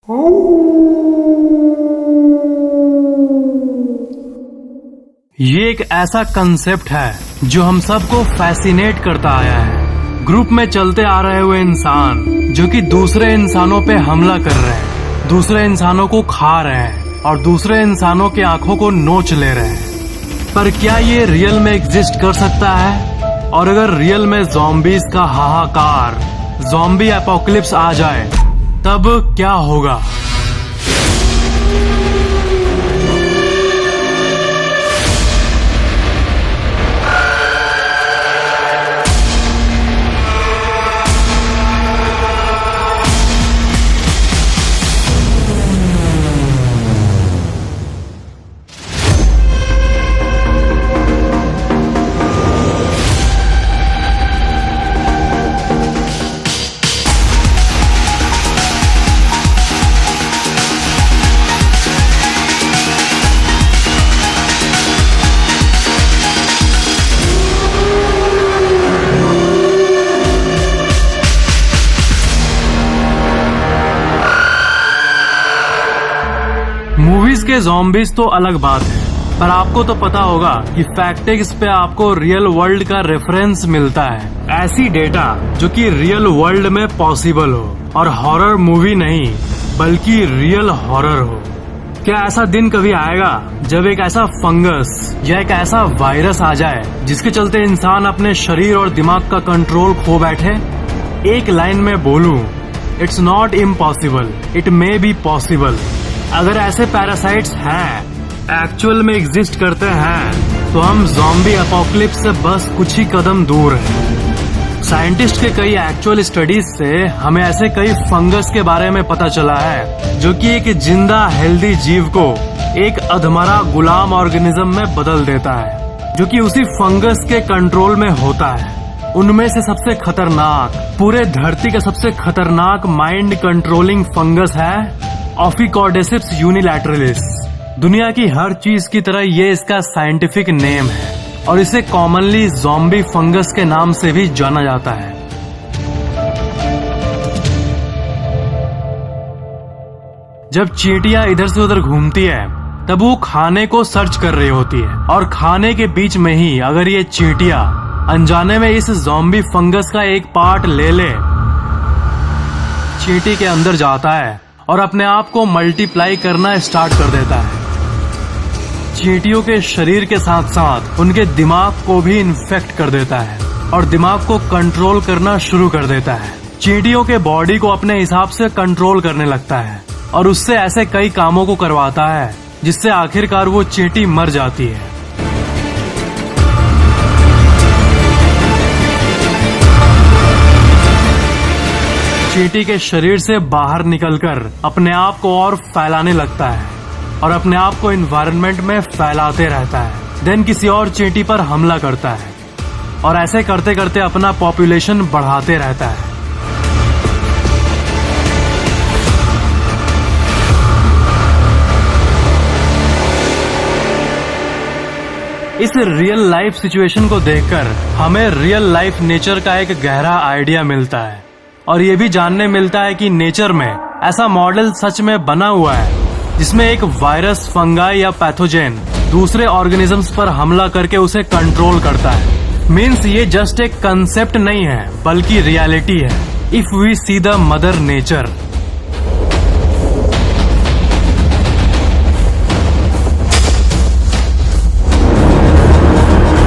ये एक ऐसा कंसेप्ट है जो हम सबको फैसिनेट करता आया है। ग्रुप में चलते आ रहे हुए इंसान जो कि दूसरे इंसानों पे हमला कर रहे हैं, दूसरे इंसानों को खा रहे हैं और दूसरे इंसानों की आंखों को नोच ले रहे हैं। पर क्या ये रियल में एग्जिस्ट कर सकता है? और अगर रियल में ज़ॉम्बीज का हाहाकार, ज़ॉम्बी एपोकलिप्स आ जाए तब क्या होगा? मूवीज के ज़ॉम्बीज तो अलग बात है, पर आपको तो पता होगा कि फैक्टिक्स पे आपको रियल वर्ल्ड का रेफरेंस मिलता है। ऐसी डेटा जो कि रियल वर्ल्ड में पॉसिबल हो और हॉरर मूवी नहीं बल्कि रियल हॉरर हो। क्या ऐसा दिन कभी आएगा जब एक ऐसा फंगस या एक ऐसा वायरस आ जाए जिसके चलते इंसान अपने शरीर और दिमाग का कंट्रोल खो बैठे? एक लाइन में बोलूं, it's not impossible, it may be possible. अगर ऐसे पैरासाइट्स हैं, एक्चुअल में एग्जिस्ट करते हैं, तो हम ज़ॉम्बी एपोकलिप्स से बस कुछ ही कदम दूर हैं। साइंटिस्ट के कई एक्चुअल स्टडीज से हमें ऐसे कई फंगस के बारे में पता चला है जो कि एक जिंदा हेल्दी जीव को एक अधमरा गुलाम ऑर्गेनिज्म में बदल देता है, जो कि उसी फंगस के कंट्रोल में होता है। उनमें से सबसे खतरनाक, पूरे धरती का सबसे खतरनाक माइंड कंट्रोलिंग फंगस है ऑफिकॉर्डेसिप्स यूनिलैटरलिस। दुनिया की हर चीज की तरह ये इसका साइंटिफिक नेम है और इसे कॉमनली ज़ॉम्बी फंगस के नाम से भी जाना जाता है। जब चींटियां इधर से उधर घूमती है तब वो खाने को सर्च कर रही होती है और खाने के बीच में ही अगर ये चींटियां अनजाने में इस ज़ॉम्बी फंगस का एक पार्ट ले ले, चींटी के अंदर जाता है और अपने आप को मल्टीप्लाई करना स्टार्ट कर देता है। चींटियों के शरीर के साथ साथ उनके दिमाग को भी इन्फेक्ट कर देता है और दिमाग को कंट्रोल करना शुरू कर देता है। चींटियों के बॉडी को अपने हिसाब से कंट्रोल करने लगता है और उससे ऐसे कई कामों को करवाता है जिससे आखिरकार वो चींटी मर जाती है। चींटी के शरीर से बाहर निकलकर अपने आप को और फैलाने लगता है और अपने आप को एनवायरनमेंट में फैलाते रहता है। देन किसी और चींटी पर हमला करता है और ऐसे करते करते अपना पॉपुलेशन बढ़ाते रहता है। इस रियल लाइफ सिचुएशन को देखकर हमें रियल लाइफ नेचर का एक गहरा आइडिया मिलता है और ये भी जानने मिलता है कि नेचर में ऐसा मॉडल सच में बना हुआ है जिसमें एक वायरस, फंगाई या पैथोजेन दूसरे ऑर्गेनिजम्स पर हमला करके उसे कंट्रोल करता है। मीन्स ये जस्ट एक कंसेप्ट नहीं है बल्कि रियलिटी है if we see the mother nature.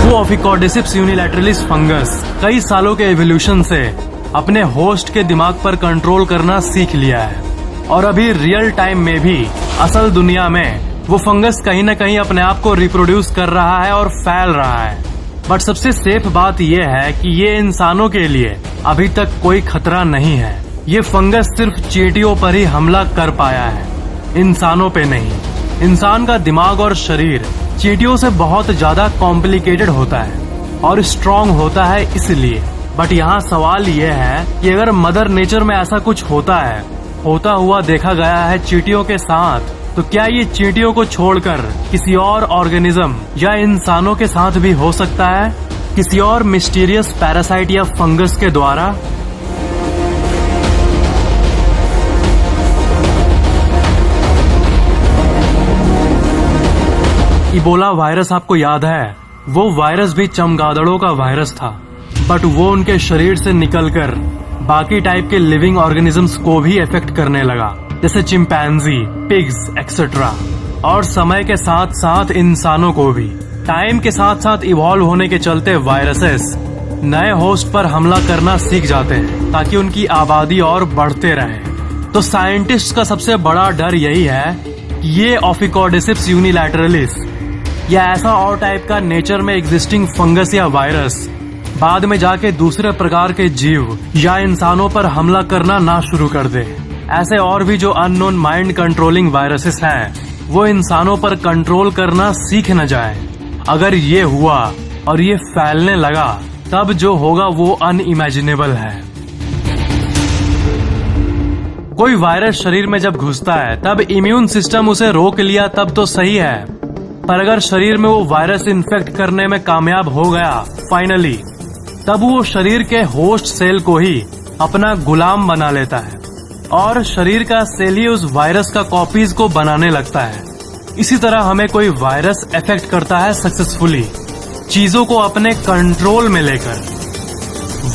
वो ऑफिकॉर्डेसिप्स यूनिलैटरलिस फंगस कई सालों के एवोल्यूशन से अपने होस्ट के दिमाग पर कंट्रोल करना सीख लिया है और अभी रियल टाइम में भी असल दुनिया में वो फंगस कहीं न कहीं अपने आप को रिप्रोड्यूस कर रहा है और फैल रहा है। बट सबसे सेफ बात यह है कि ये इंसानों के लिए अभी तक कोई खतरा नहीं है। ये फंगस सिर्फ चींटियों पर ही हमला कर पाया है, इंसानों पे नहीं। इंसान का दिमाग और शरीर चींटियों से बहुत ज्यादा कॉम्प्लिकेटेड होता है और स्ट्रॉन्ग होता है इसलिए। बट यहाँ सवाल यह है कि अगर मदर नेचर में ऐसा कुछ होता हुआ देखा गया है चींटियों के साथ, तो क्या ये चींटियों को छोड़कर किसी और ऑर्गेनिज्म या इंसानों के साथ भी हो सकता है, किसी और मिस्टीरियस पैरासाइट या फंगस के द्वारा? इबोला वायरस आपको याद है, वो वायरस भी चमगादड़ों का वायरस था, बट वो उनके शरीर से निकलकर बाकी टाइप के लिविंग ऑर्गेनिजम्स को भी इफेक्ट करने लगा, जैसे चिंपैंजी, पिग्स एक्सेट्रा, और समय के साथ साथ इंसानों को भी। टाइम के साथ साथ इवॉल्व होने के चलते वायरसेस नए होस्ट पर हमला करना सीख जाते हैं ताकि उनकी आबादी और बढ़ते रहे। तो साइंटिस्ट का सबसे बड़ा डर यही है कि ये ऑफिकॉर्डिसिप्स यूनिलैटरलिस या ऐसा और टाइप का नेचर में एग्जिस्टिंग फंगस या वायरस बाद में जाके दूसरे प्रकार के जीव या इंसानों पर हमला करना ना शुरू कर दे। ऐसे और भी जो अननोन माइंड कंट्रोलिंग वायरसेस हैं, वो इंसानों पर कंट्रोल करना सीख न जाए। अगर ये हुआ और ये फैलने लगा, तब जो होगा वो अनइमेजिनेबल है। कोई वायरस शरीर में जब घुसता है तब इम्यून सिस्टम उसे रोक लिया तब तो सही है, पर अगर शरीर में वो वायरस इन्फेक्ट करने में कामयाब हो गया फाइनली, तब वो शरीर के होस्ट सेल को ही अपना गुलाम बना लेता है और शरीर का सेल ही उस वायरस का कॉपीज को बनाने लगता है। इसी तरह हमें कोई वायरस अफेक्ट करता है सक्सेसफुली, चीजों को अपने कंट्रोल में लेकर।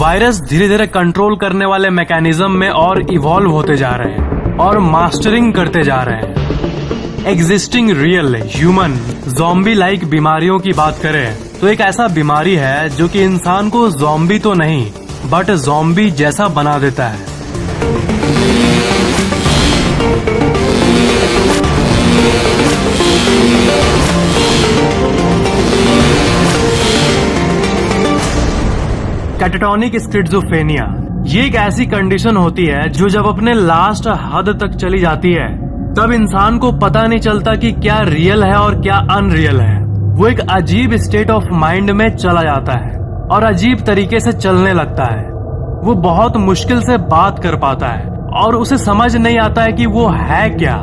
वायरस धीरे धीरे कंट्रोल करने वाले मैकेनिज्म में और इवॉल्व होते जा रहे हैं और मास्टरिंग करते जा रहे हैं। Existing real human zombie like बीमारियों की बात करें तो एक ऐसा बीमारी है जो कि इंसान को ज़ॉम्बी तो नहीं बट ज़ॉम्बी जैसा बना देता है। कैटाटोनिक स्किज़ोफ्रेनिया ये एक ऐसी कंडीशन होती है जो जब अपने लास्ट हद तक चली जाती है तब इंसान को पता नहीं चलता कि क्या रियल है और क्या अनरियल है। वो एक अजीब स्टेट ऑफ माइंड में चला जाता है और अजीब तरीके से चलने लगता है। वो बहुत मुश्किल से बात कर पाता है और उसे समझ नहीं आता है कि वो है क्या,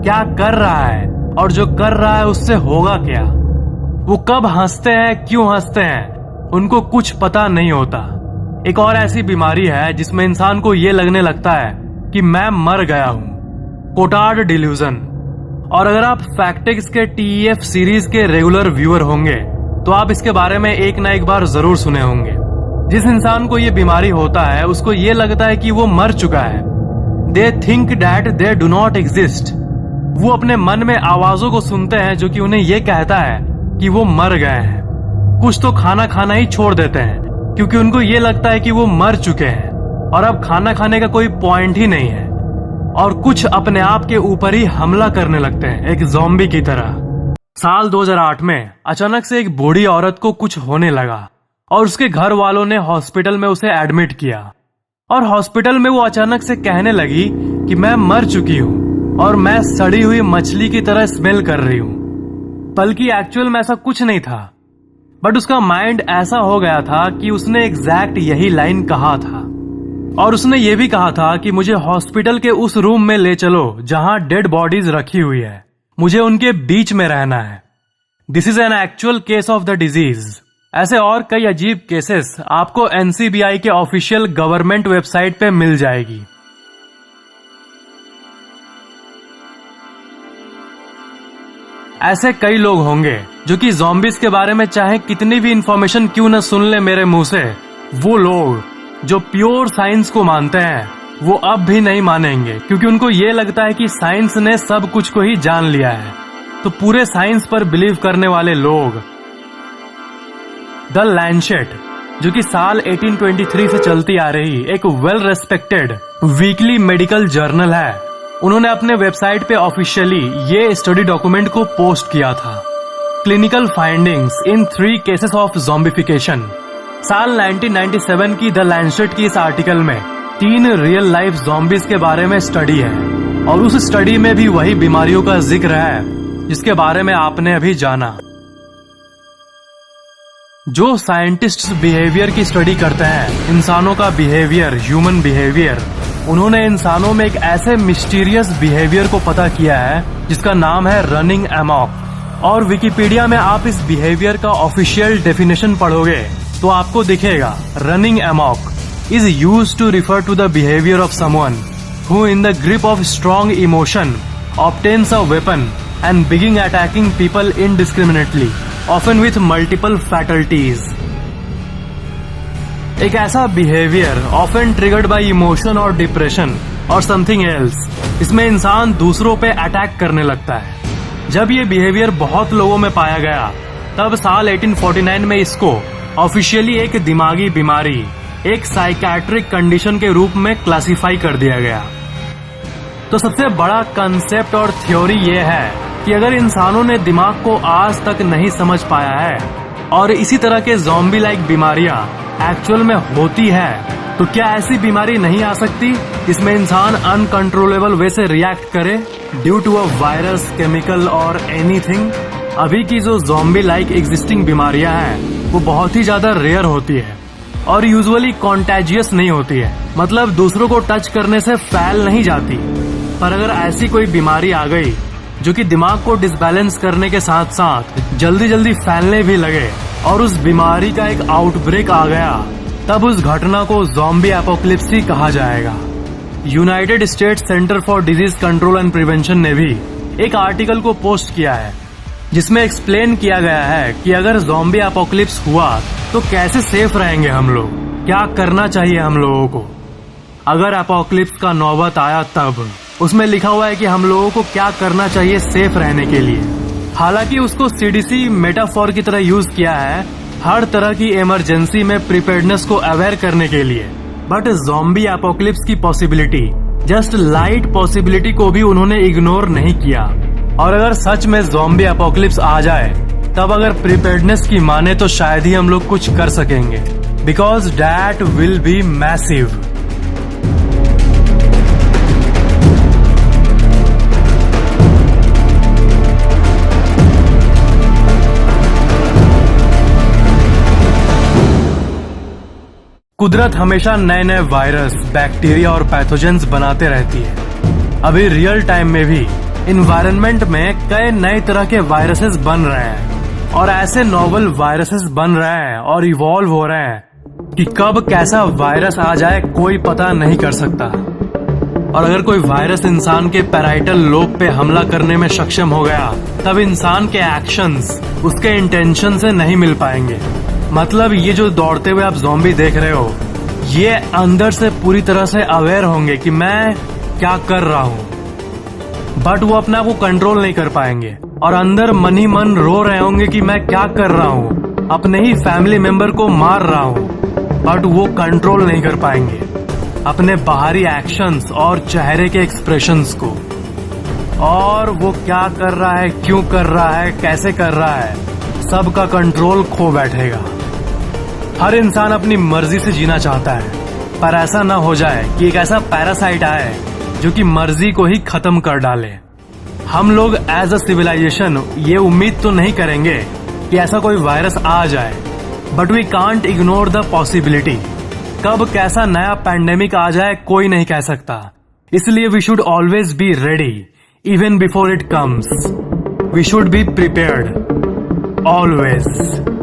क्या कर रहा है और जो कर रहा है उससे होगा क्या। वो कब हंसते हैं, क्यों हंसते हैं, उनको कुछ पता नहीं होता। एक और ऐसी बीमारी है जिसमें इंसान को ये लगने लगता है कि मैं मर गया हूँ, कोटार्ड डिल्यूजन। और अगर आप फैक्टिक्स के TEF सीरीज के रेगुलर व्यूअर होंगे तो आप इसके बारे में एक ना एक बार जरूर सुने होंगे। जिस इंसान को ये बीमारी होता है उसको ये लगता है कि वो मर चुका है। They think that they do not exist. वो अपने मन में आवाजों को सुनते हैं जो कि उन्हें ये कहता है कि वो मर गए हैं। कुछ तो खाना खाना ही छोड़ देते हैं क्योंकि उनको ये लगता है कि वो मर चुके हैं और अब खाना खाने का कोई पॉइंट ही नहीं है। और कुछ अपने आप के ऊपर ही हमला करने लगते हैं एक ज़ॉम्बी की तरह। साल 2008 में अचानक से एक बूढ़ी औरत को कुछ होने लगा और उसके घर वालों ने हॉस्पिटल में उसे एडमिट किया और हॉस्पिटल में वो अचानक से कहने लगी कि मैं मर चुकी हूँ और मैं सड़ी हुई मछली की तरह स्मेल कर रही हूँ। बल्कि एक्चुअल में ऐसा कुछ नहीं था, बट उसका माइंड ऐसा हो गया था कि उसने एग्जैक्ट यही लाइन कहा था। और उसने ये भी कहा था कि मुझे हॉस्पिटल के उस रूम में ले चलो जहां डेड बॉडीज रखी हुई है, मुझे उनके बीच में रहना है। This is an actual case of the disease. ऐसे और कई अजीब केसेस आपको NCBI के ऑफिशियल गवर्नमेंट वेबसाइट पे मिल जाएगी। ऐसे कई लोग होंगे जो कि ज़ॉम्बीज के बारे में चाहे कितनी भी इंफॉर्मेशन क्यों न सुन ले मेरे मुंह से, वो लोग जो प्योर साइंस को मानते हैं वो अब भी नहीं मानेंगे क्योंकि उनको ये लगता है कि साइंस ने सब कुछ को ही जान लिया है। तो पूरे साइंस पर बिलीव करने वाले लोग द लैंसेट, जो कि साल 1823 से चलती आ रही एक well respected weekly medical journal है, उन्होंने अपने वेबसाइट पे ऑफिशियली ये स्टडी डॉक्यूमेंट को पोस्ट किया था। Clinical findings in 3 cases of zombification. साल 1997 की द लैंसेट की इस आर्टिकल में 3 रियल लाइफ ज़ॉम्बीज के बारे में स्टडी है और उस स्टडी में भी वही बीमारियों का जिक्र है जिसके बारे में आपने अभी जाना। जो साइंटिस्ट्स बिहेवियर की स्टडी करते हैं, इंसानों का बिहेवियर, ह्यूमन बिहेवियर, उन्होंने इंसानों में एक ऐसे मिस्टीरियस बिहेवियर को पता किया है जिसका नाम है रनिंग अमॉक। और विकिपीडिया में आप इस बिहेवियर का ऑफिशियल डेफिनेशन पढ़ोगे तो आपको दिखेगा running amok is used to refer to the behaviour of someone who in the grip of strong emotion obtains a weapon and begin attacking people indiscriminately, often with multiple fatalities. एक ऐसा behaviour often triggered by emotion और depression और something else, इसमें इंसान दूसरों पे attack करने लगता है। जब ये बिहेवियर बहुत लोगों में पाया गया, तब साल 1849 में इसको ऑफिशियली एक दिमागी बीमारी, एक साइकेट्रिक कंडीशन के रूप में क्लासिफाई कर दिया गया। तो सबसे बड़ा कंसेप्ट और थ्योरी ये है कि अगर इंसानों ने दिमाग को आज तक नहीं समझ पाया है और इसी तरह के ज़ॉम्बी लाइक बीमारियां एक्चुअल में होती है, तो क्या ऐसी बीमारी नहीं आ सकती जिसमें इंसान अनकंट्रोलेबल वे से रिएक्ट करे due to a virus, chemical और एनीथिंग। अभी की जो ज़ॉम्बी लाइक एग्जिस्टिंग बीमारियां हैं वो बहुत ही ज्यादा रेयर होती है और यूजुअली कॉन्टेजियस नहीं होती है, मतलब दूसरों को टच करने से फैल नहीं जाती। पर अगर ऐसी कोई बीमारी आ गई जो कि दिमाग को डिसबैलेंस करने के साथ साथ जल्दी जल्दी फैलने भी लगे और उस बीमारी का एक आउटब्रेक आ गया, तब उस घटना को ज़ॉम्बी एपोकलिप्स ही कहा जाएगा। United states centre for disease control and prevention ने भी एक आर्टिकल को पोस्ट किया है जिसमें एक्सप्लेन किया गया है कि अगर ज़ॉम्बी एपोकलिप्स हुआ तो कैसे सेफ रहेंगे हम लोग, क्या करना चाहिए हम लोगों को अगर एपोकलिप्स का नौबत आया तब। उसमें लिखा हुआ है कि हम लोगों को क्या करना चाहिए सेफ रहने के लिए। हालांकि उसको सीडीसी मेटाफोर की तरह यूज किया है हर तरह की इमरजेंसी में प्रिपेयर्डनेस को अवेयर करने के लिए, बट ज़ॉम्बी एपोकलिप्स की पॉसिबिलिटी, जस्ट लाइट पॉसिबिलिटी को भी उन्होंने इग्नोर नहीं किया। और अगर सच में ज़ॉम्बी एपोकलिप्स आ जाए, तब अगर प्रिपेयर्डनेस की माने तो शायद ही हम लोग कुछ कर सकेंगे, because that will be massive. कुदरत हमेशा नए नए वायरस, बैक्टीरिया और पैथोजेंस बनाते रहती है। अभी रियल टाइम में भी इन्वायरमेंट में कई नए तरह के वायरसेस बन रहे हैं और ऐसे नोवेल वायरसेस बन रहे हैं और इवॉल्व हो रहे हैं कि कब कैसा वायरस आ जाए कोई पता नहीं कर सकता। और अगर कोई वायरस इंसान के पैराइटल लोब पे हमला करने में सक्षम हो गया, तब इंसान के एक्शंस उसके इंटेंशन से नहीं मिल पाएंगे। मतलब ये जो दौड़ते हुए आप ज़ॉम्बी देख रहे हो, ये अंदर से पूरी तरह से अवेयर होंगे कि मैं क्या कर रहा हूँ, बट वो अपने आप को कंट्रोल नहीं कर पाएंगे और अंदर मन ही मन रो रहे होंगे कि मैं क्या कर रहा हूँ, अपने ही फैमिली मेंबर को मार रहा हूँ, बट वो कंट्रोल नहीं कर पाएंगे अपने बाहरी एक्शंस और चेहरे के एक्सप्रेशंस को। और वो क्या कर रहा है, क्यों कर रहा है, कैसे कर रहा है, सबका कंट्रोल खो बैठेगा। हर इंसान अपनी मर्जी से जीना चाहता है, पर ऐसा न हो जाए कि एक ऐसा पैरासाइट आए जो कि मर्जी को ही खत्म कर डाले। हम लोग एज अ सिविलाइजेशन ये उम्मीद तो नहीं करेंगे कि ऐसा कोई वायरस आ जाए, but we can't ignore the possibility. कब कैसा नया पैंडेमिक आ जाए कोई नहीं कह सकता, इसलिए we should always be ready even before it comes. We should be prepared always.